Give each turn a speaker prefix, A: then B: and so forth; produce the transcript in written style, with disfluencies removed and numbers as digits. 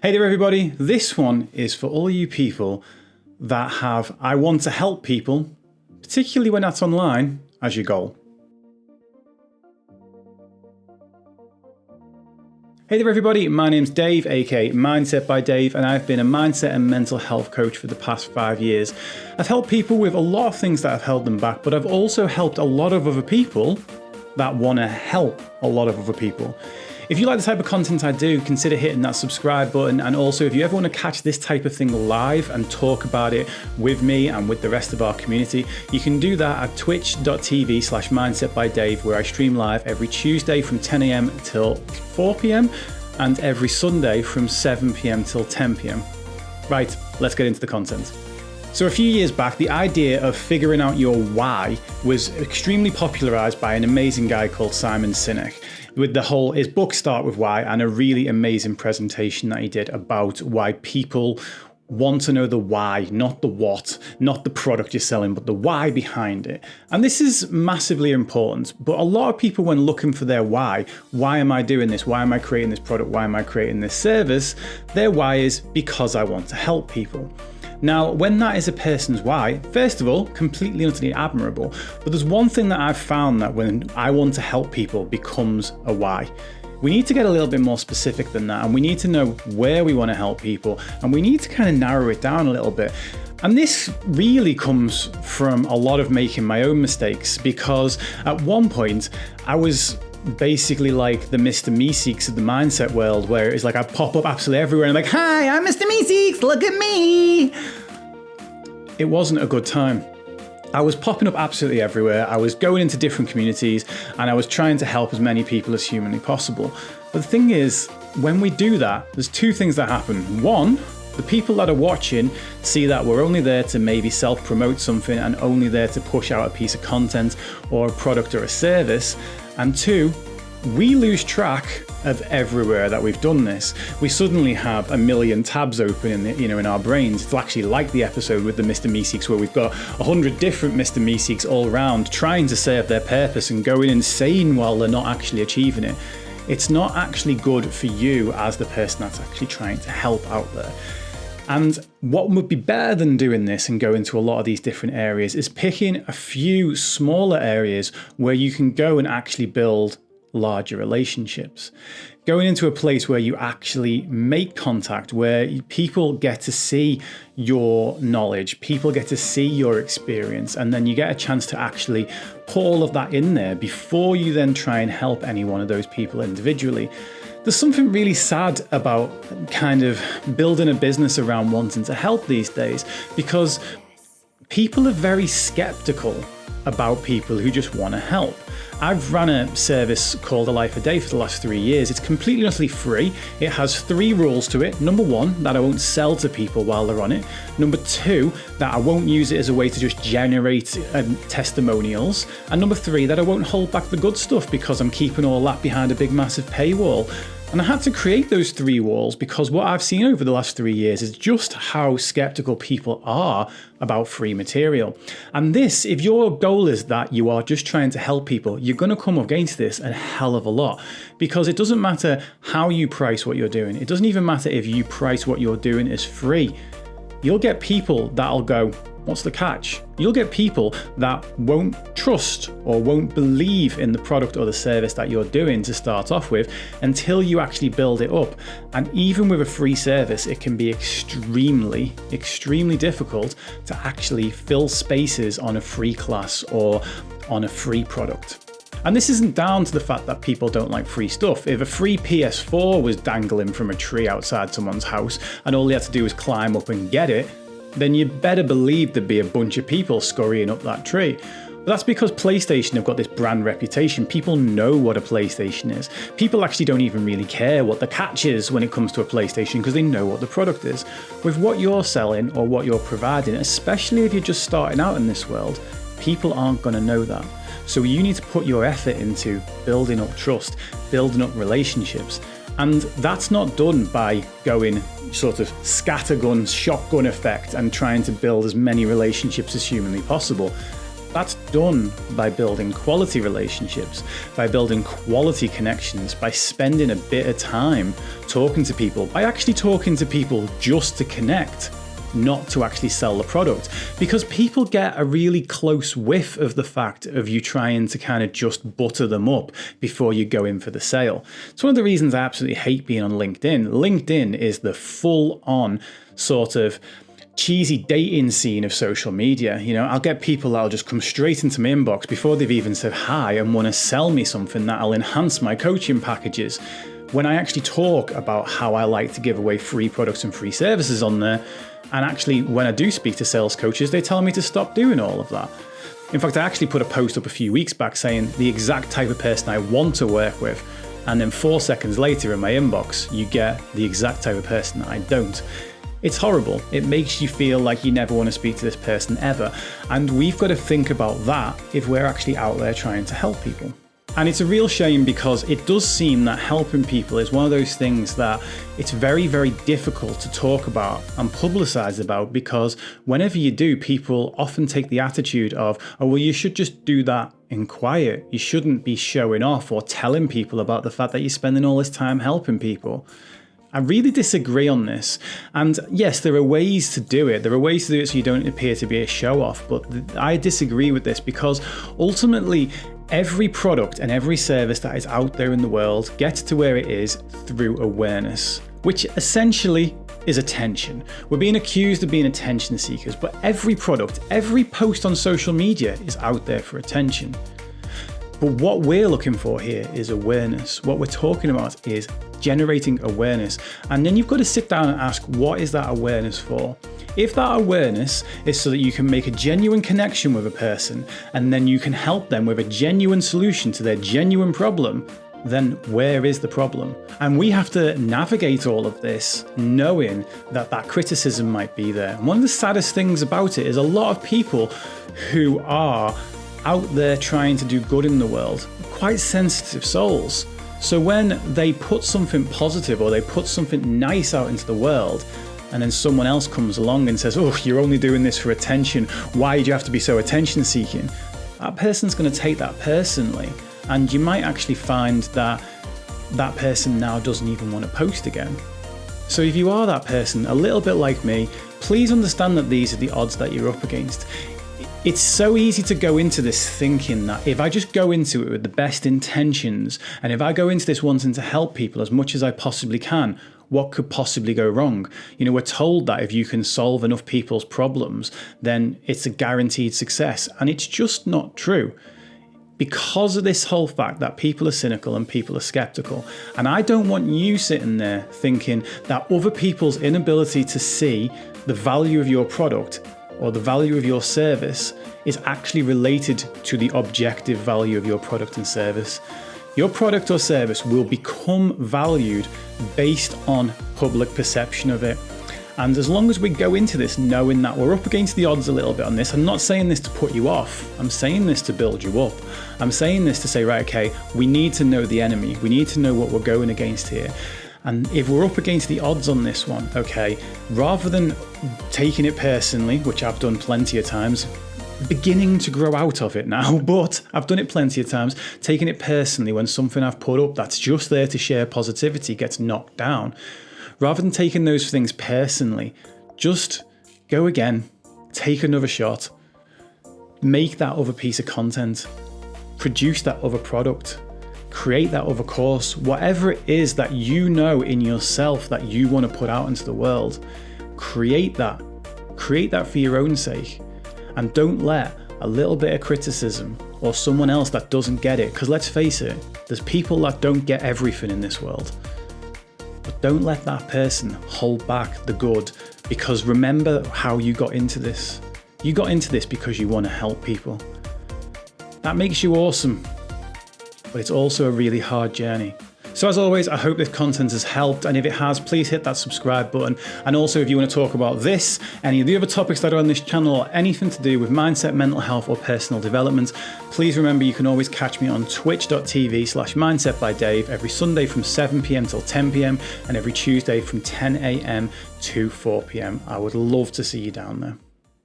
A: Hey there everybody, this one is for all you people that have I want to help people, particularly when that's online, as your goal. Hey there everybody, my name's Dave, aka Mindset by Dave, and I've been a mindset and mental health coach for the past 5 years. I've helped people with a lot of things that have held them back, but I've also helped a lot of other people that want to help a lot of other people. If you like the type of content I do, consider hitting that subscribe button, and also if you ever want to catch this type of thing live and talk about it with me and with the rest of our community, you can do that at twitch.tv/mindsetbydave, where I stream live every Tuesday from 10 AM till 4 PM and every Sunday from 7 PM till 10 PM. Right, let's get into the content. So a few years back, the idea of figuring out your why was extremely popularized by an amazing guy called Simon Sinek, with his book Start With Why, and a really amazing presentation that he did about why people want to know the why, not the what, not the product you're selling, but the why behind it. And this is massively important, but a lot of people, when looking for their why am I doing this? Why am I creating this product? Why am I creating this service? Their why is because I want to help people. Now, when that is a person's why, first of all, completely and utterly admirable. But there's one thing that I've found that when I want to help people becomes a why. We need to get a little bit more specific than that, and we need to know where we want to help people, and we need to kind of narrow it down a little bit. And this really comes from a lot of making my own mistakes, because at one point I was basically like the Mr Meeseeks of the mindset world, where it's like I pop up absolutely everywhere and I'm like, hi, I'm Mr Meeseeks, look at me. It wasn't a good time. I was popping up absolutely everywhere. I was going into different communities and I was trying to help as many people as humanly possible. But the thing is, when we do that, there's two things that happen. One, the people that are watching see that we're only there to maybe self-promote something and only there to push out a piece of content or a product or a service. And two, we lose track of everywhere that we've done this. We suddenly have a million tabs open in our brains. It's actually like the episode with the Mr Meeseeks, where we've got 100 different Mr Meeseeks all around trying to serve their purpose and going insane while they're not actually achieving it. It's not actually good for you as the person that's actually trying to help out there. And what would be better than doing this and go into a lot of these different areas is picking a few smaller areas where you can go and actually build larger relationships. Going into a place where you actually make contact, where people get to see your knowledge, people get to see your experience, and then you get a chance to actually put all of that in there before you then try and help any one of those people individually. There's something really sad about kind of building a business around wanting to help these days, because people are very skeptical about people who just want to help. I've run a service called A Life a Day for the last 3 years. It's completely and utterly free. It has 3 rules to it. Number 1, that I won't sell to people while they're on it. Number 2, that I won't use it as a way to just generate testimonials. And number 3, that I won't hold back the good stuff, because I'm keeping all that behind a big massive paywall. And I had to create those 3 walls because what I've seen over the last 3 years is just how skeptical people are about free material. And this, if your goal is that you are just trying to help people, you're going to come up against this a hell of a lot, because it doesn't matter how you price what you're doing. It doesn't even matter if you price what you're doing as free. You'll get people that'll go, what's the catch? You'll get people that won't trust or won't believe in the product or the service that you're doing to start off with until you actually build it up. And even with a free service, it can be extremely, extremely difficult to actually fill spaces on a free class or on a free product. And this isn't down to the fact that people don't like free stuff. If a free PS4 was dangling from a tree outside someone's house and all they had to do was climb up and get it, then you better believe there'd be a bunch of people scurrying up that tree. But that's because PlayStation have got this brand reputation. People know what a PlayStation is. People actually don't even really care what the catch is when it comes to a PlayStation, because they know what the product is. With what you're selling or what you're providing, especially if you're just starting out in this world, people aren't going to know that. So you need to put your effort into building up trust, building up relationships. And that's not done by going sort of scattergun, shotgun effect and trying to build as many relationships as humanly possible. That's done by building quality relationships, by building quality connections, by spending a bit of time talking to people, by actually talking to people just to connect, not to actually sell the product. Because people get a really close whiff of the fact of you trying to kind of just butter them up before you go in for the sale. It's one of the reasons I absolutely hate being on LinkedIn. LinkedIn is the full-on sort of cheesy dating scene of social media. You know, I'll get people that'll just come straight into my inbox before they've even said hi and want to sell me something that'll enhance my coaching packages. When I actually talk about how I like to give away free products and free services on there, and actually when I do speak to sales coaches, they tell me to stop doing all of that. In fact, I actually put a post up a few weeks back saying the exact type of person I want to work with, and then 4 seconds later in my inbox, you get the exact type of person that I don't. It's horrible. It makes you feel like you never want to speak to this person ever. And we've got to think about that if we're actually out there trying to help people. And it's a real shame because it does seem that helping people is one of those things that it's very, very difficult to talk about and publicize about, because whenever you do, people often take the attitude of, oh, well, you should just do that in quiet. You shouldn't be showing off or telling people about the fact that you're spending all this time helping people. I really disagree on this. And yes, there are ways to do it. There are ways to do it so you don't appear to be a show-off. But I disagree with this because ultimately, every product and every service that is out there in the world gets to where it is through awareness, which essentially is attention. We're being accused of being attention seekers, but every product, every post on social media is out there for attention. But what we're looking for here is awareness. What we're talking about is generating awareness. And then you've got to sit down and ask, what is that awareness for? If that awareness is so that you can make a genuine connection with a person and then you can help them with a genuine solution to their genuine problem, then where is the problem? And we have to navigate all of this knowing that that criticism might be there. And one of the saddest things about it is a lot of people who are out there trying to do good in the world are quite sensitive souls. So when they put something positive or they put something nice out into the world, and then someone else comes along and says, oh, you're only doing this for attention, why do you have to be so attention seeking? That person's going to take that personally. And you might actually find that that person now doesn't even want to post again. So if you are that person, a little bit like me, please understand that these are the odds that you're up against. It's so easy to go into this thinking that if I just go into it with the best intentions, and if I go into this wanting to help people as much as I possibly can, what could possibly go wrong? You know, we're told that if you can solve enough people's problems, then it's a guaranteed success. And it's just not true. Because of this whole fact that people are cynical and people are skeptical. And I don't want you sitting there thinking that other people's inability to see the value of your product or the value of your service is actually related to the objective value of your product and service. Your product or service will become valued based on public perception of it. And as long as we go into this knowing that we're up against the odds a little bit on this, I'm not saying this to put you off. I'm saying this to build you up. I'm saying this to say, right, okay, we need to know the enemy. We need to know what we're going against here. And if we're up against the odds on this one, okay, rather than taking it personally, which I've done plenty of times, beginning to grow out of it now, but I've done it plenty of times, taking it personally when something I've put up that's just there to share positivity gets knocked down. Rather than taking those things personally, just go again, take another shot, make that other piece of content, produce that other product, create that other course, whatever it is that you know in yourself that you want to put out into the world, create that for your own sake. And don't let a little bit of criticism or someone else that doesn't get it, because let's face it, there's people that don't get everything in this world. But don't let that person hold back the good, because remember how you got into this. You got into this because you want to help people. That makes you awesome, but it's also a really hard journey. So as always, I hope this content has helped, and if it has, please hit that subscribe button. And also, if you want to talk about this, any of the other topics that are on this channel, or anything to do with mindset, mental health, or personal development, please remember you can always catch me on twitch.tv/mindsetbydave every Sunday from 7 PM till 10 PM, and every Tuesday from 10 AM to 4 PM. I would love to see you down there.